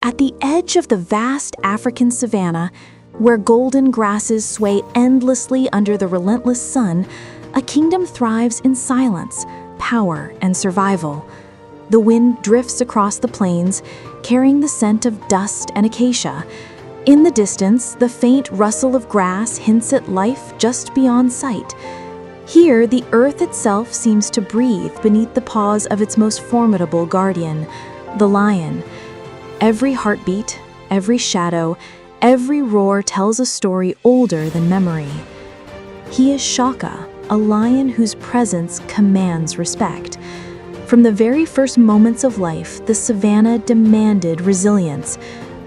At the edge of the vast African savanna, where golden grasses sway endlessly under the relentless sun, a kingdom thrives in silence, power, and survival. The wind drifts across the plains, carrying the scent of dust and acacia. In the distance, the faint rustle of grass hints at life just beyond sight. Here, the earth itself seems to breathe beneath the paws of its most formidable guardian, the lion. Every heartbeat, every shadow, every roar tells a story older than memory. He is Shaka, a lion whose presence commands respect. From the very first moments of life, the savanna demanded resilience.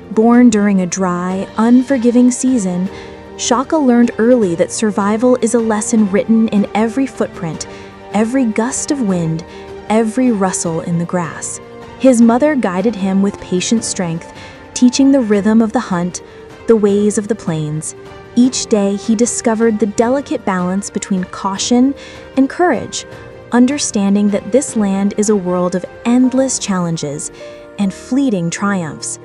Born during a dry, unforgiving season, Shaka learned early that survival is a lesson written in every footprint, every gust of wind, every rustle in the grass. His mother guided him with patient strength, teaching the rhythm of the hunt, the ways of the plains. Each day he discovered the delicate balance between caution and courage, understanding that this land is a world of endless challenges and fleeting triumphs.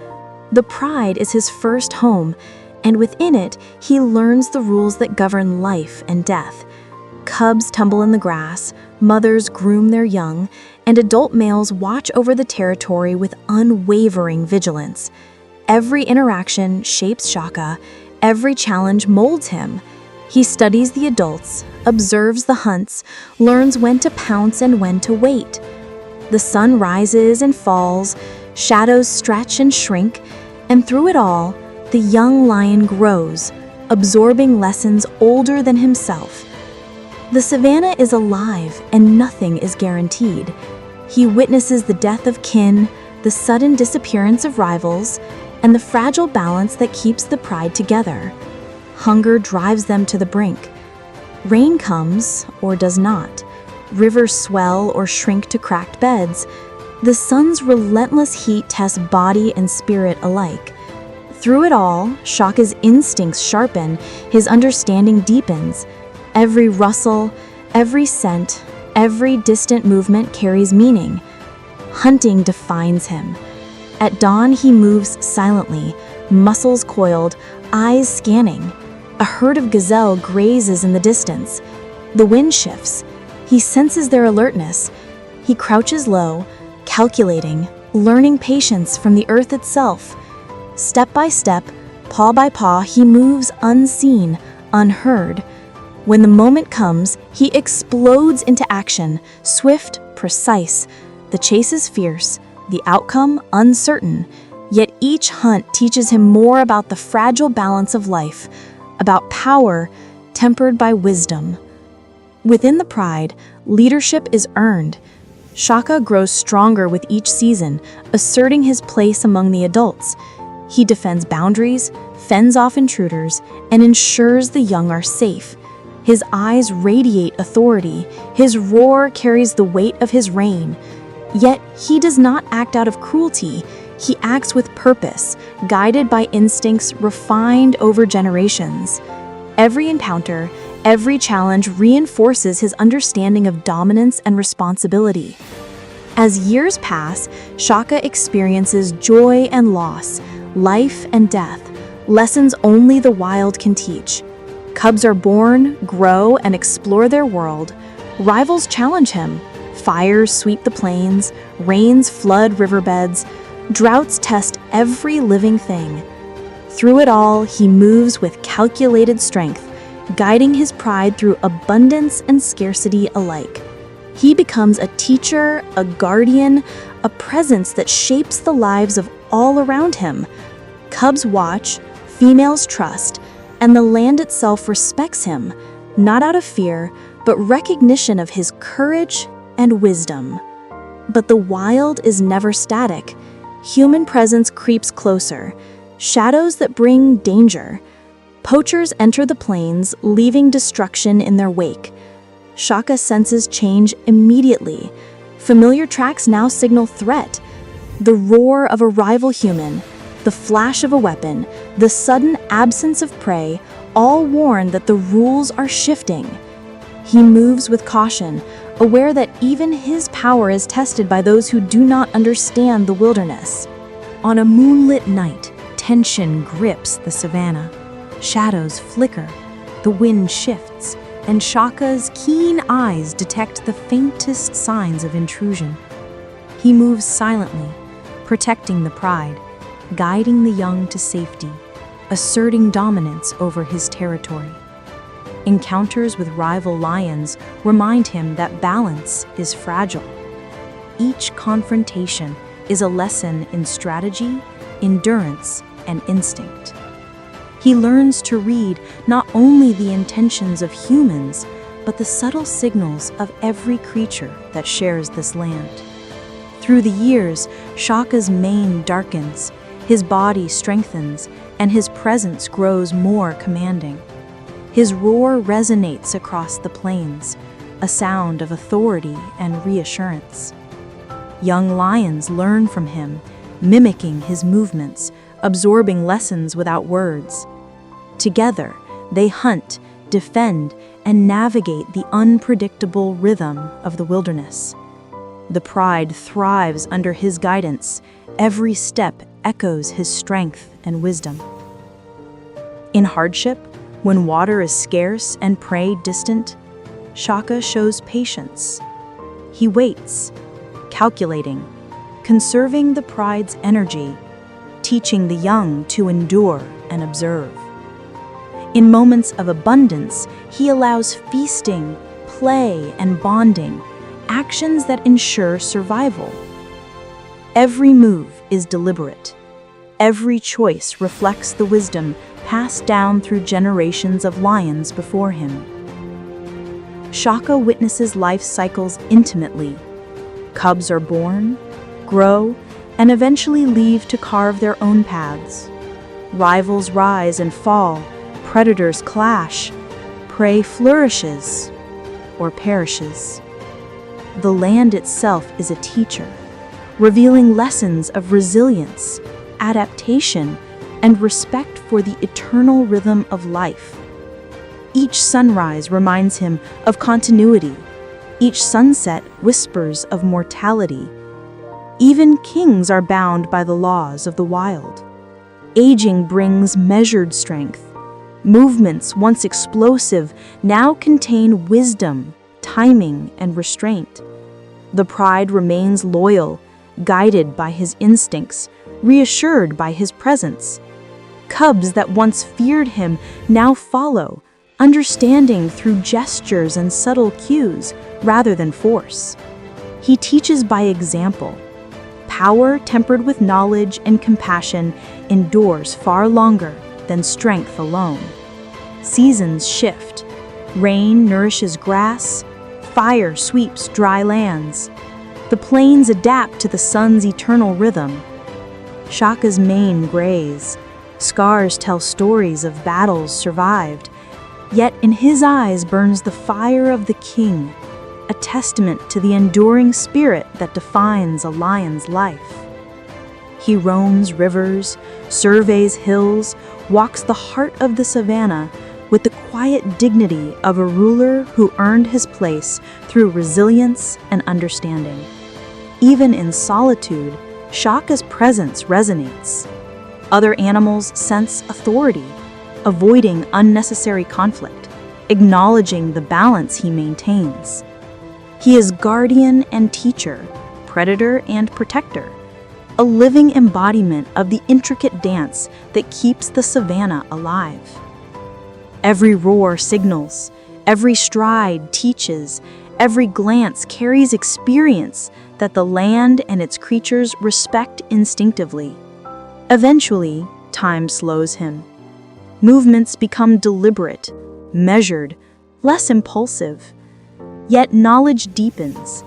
The pride is his first home, and within it he learns the rules that govern life and death. Cubs tumble in the grass, mothers groom their young, and adult males watch over the territory with unwavering vigilance. Every interaction shapes Shaka, every challenge molds him. He studies the adults, observes the hunts, learns when to pounce and when to wait. The sun rises and falls, shadows stretch and shrink, and through it all, the young lion grows, absorbing lessons older than himself. The savanna is alive and nothing is guaranteed. He witnesses the death of kin, the sudden disappearance of rivals, and the fragile balance that keeps the pride together. Hunger drives them to the brink. Rain comes, or does not. Rivers swell or shrink to cracked beds. The sun's relentless heat tests body and spirit alike. Through it all, Shaka's instincts sharpen, his understanding deepens. Every rustle, every scent, every distant movement carries meaning. Hunting defines him. At dawn, he moves silently, muscles coiled, eyes scanning. A herd of gazelle grazes in the distance. The wind shifts. He senses their alertness. He crouches low, calculating, learning patience from the earth itself. Step by step, paw by paw, he moves unseen, unheard. When the moment comes, he explodes into action, swift, precise. The chase is fierce, the outcome uncertain, yet each hunt teaches him more about the fragile balance of life, about power tempered by wisdom. Within the pride, leadership is earned. Shaka grows stronger with each season, asserting his place among the adults. He defends boundaries, fends off intruders, and ensures the young are safe. His eyes radiate authority, his roar carries the weight of his reign. Yet he does not act out of cruelty, he acts with purpose, guided by instincts refined over generations. Every encounter, every challenge reinforces his understanding of dominance and responsibility. As years pass, Shaka experiences joy and loss, life and death, lessons only the wild can teach. Cubs are born, grow, and explore their world. Rivals challenge him. Fires sweep the plains, rains flood riverbeds, droughts test every living thing. Through it all, he moves with calculated strength, guiding his pride through abundance and scarcity alike. He becomes a teacher, a guardian, a presence that shapes the lives of all around him. Cubs watch, females trust, and the land itself respects him, not out of fear, but recognition of his courage and wisdom. But the wild is never static. Human presence creeps closer, shadows that bring danger. Poachers enter the plains, leaving destruction in their wake. Shaka senses change immediately. Familiar tracks now signal threat. The roar of a rival human, the flash of a weapon, the sudden absence of prey, all warn that the rules are shifting. He moves with caution, aware that even his power is tested by those who do not understand the wilderness. On a moonlit night, tension grips the savanna. Shadows flicker, the wind shifts, and Shaka's keen eyes detect the faintest signs of intrusion. He moves silently, protecting the pride, guiding the young to safety, asserting dominance over his territory. Encounters with rival lions remind him that balance is fragile. Each confrontation is a lesson in strategy, endurance, and instinct. He learns to read not only the intentions of humans, but the subtle signals of every creature that shares this land. Through the years, Shaka's mane darkens, his body strengthens, and his presence grows more commanding. His roar resonates across the plains, a sound of authority and reassurance. Young lions learn from him, mimicking his movements, absorbing lessons without words. Together, they hunt, defend, and navigate the unpredictable rhythm of the wilderness. The pride thrives under his guidance. Every step echoes his strength and wisdom. In hardship, when water is scarce and prey distant, Shaka shows patience. He waits, calculating, conserving the pride's energy, teaching the young to endure and observe. In moments of abundance, he allows feasting, play, and bonding, actions that ensure survival. Every move is deliberate. Every choice reflects the wisdom passed down through generations of lions before him. Shaka witnesses life cycles intimately. Cubs are born, grow, and eventually leave to carve their own paths. Rivals rise and fall, predators clash, prey flourishes or perishes. The land itself is a teacher, revealing lessons of resilience, adaptation, and respect for the eternal rhythm of life. Each sunrise reminds him of continuity. Each sunset whispers of mortality. Even kings are bound by the laws of the wild. Aging brings measured strength. Movements once explosive now contain wisdom, timing, and restraint. The pride remains loyal, guided by his instincts, reassured by his presence. Cubs that once feared him now follow, understanding through gestures and subtle cues rather than force. He teaches by example. Power tempered with knowledge and compassion endures far longer than strength alone. Seasons shift. Rain nourishes grass. Fire sweeps dry lands. The plains adapt to the sun's eternal rhythm. Shaka's mane grays. Scars tell stories of battles survived. Yet in his eyes burns the fire of the king, a testament to the enduring spirit that defines a lion's life. He roams rivers, surveys hills, walks the heart of the savanna with the quiet dignity of a ruler who earned his place through resilience and understanding. Even in solitude, Shaka's presence resonates. Other animals sense authority, avoiding unnecessary conflict, acknowledging the balance he maintains. He is guardian and teacher, predator and protector, a living embodiment of the intricate dance that keeps the savanna alive. Every roar signals, every stride teaches, every glance carries experience that the land and its creatures respect instinctively. Eventually, time slows him. Movements become deliberate, measured, less impulsive. Yet knowledge deepens.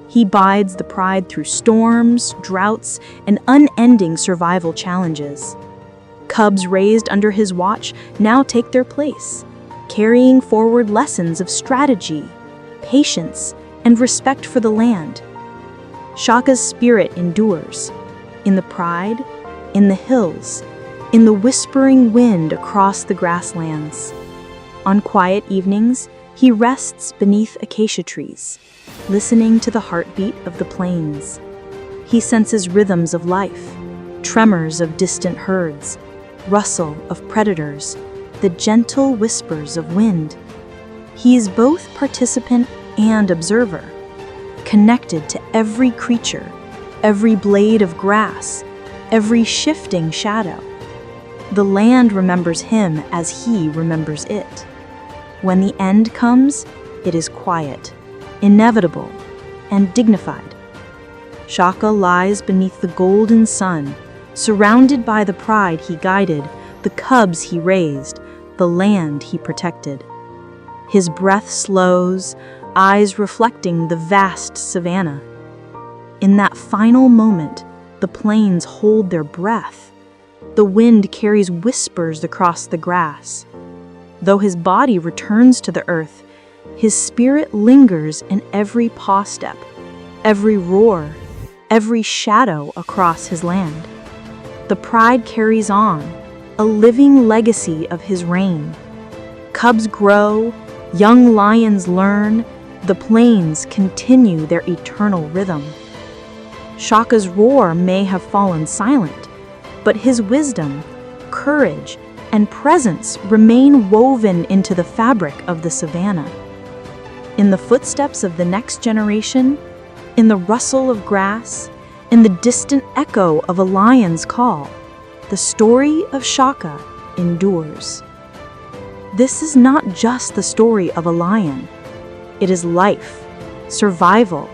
He bides the pride through storms, droughts, and unending survival challenges. Cubs raised under his watch now take their place, carrying forward lessons of strategy, patience, and respect for the land. Shaka's spirit endures, in the pride, in the hills, in the whispering wind across the grasslands. On quiet evenings, he rests beneath acacia trees, listening to the heartbeat of the plains. He senses rhythms of life, tremors of distant herds, rustle of predators, the gentle whispers of wind. He is both participant and observer, connected to every creature, every blade of grass, every shifting shadow. The land remembers him as he remembers it. When the end comes, it is quiet, inevitable, and dignified. Shaka lies beneath the golden sun, surrounded by the pride he guided, the cubs he raised, the land he protected. His breath slows, eyes reflecting the vast savanna. In that final moment, the plains hold their breath. The wind carries whispers across the grass. Though his body returns to the earth, his spirit lingers in every paw step, every roar, every shadow across his land. The pride carries on, a living legacy of his reign. Cubs grow, young lions learn, the plains continue their eternal rhythm. Shaka's roar may have fallen silent, but his wisdom, courage, and presence remain woven into the fabric of the savanna. In the footsteps of the next generation, in the rustle of grass, in the distant echo of a lion's call, the story of Shaka endures. This is not just the story of a lion. It is life, survival,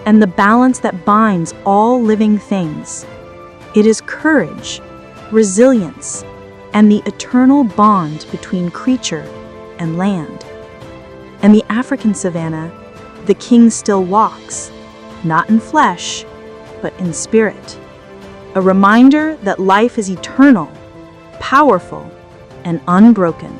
and the balance that binds all living things. It is courage, resilience, and the eternal bond between creature and land. In the African savanna, the king still walks, not in flesh, but in spirit. A reminder that life is eternal, powerful, and unbroken.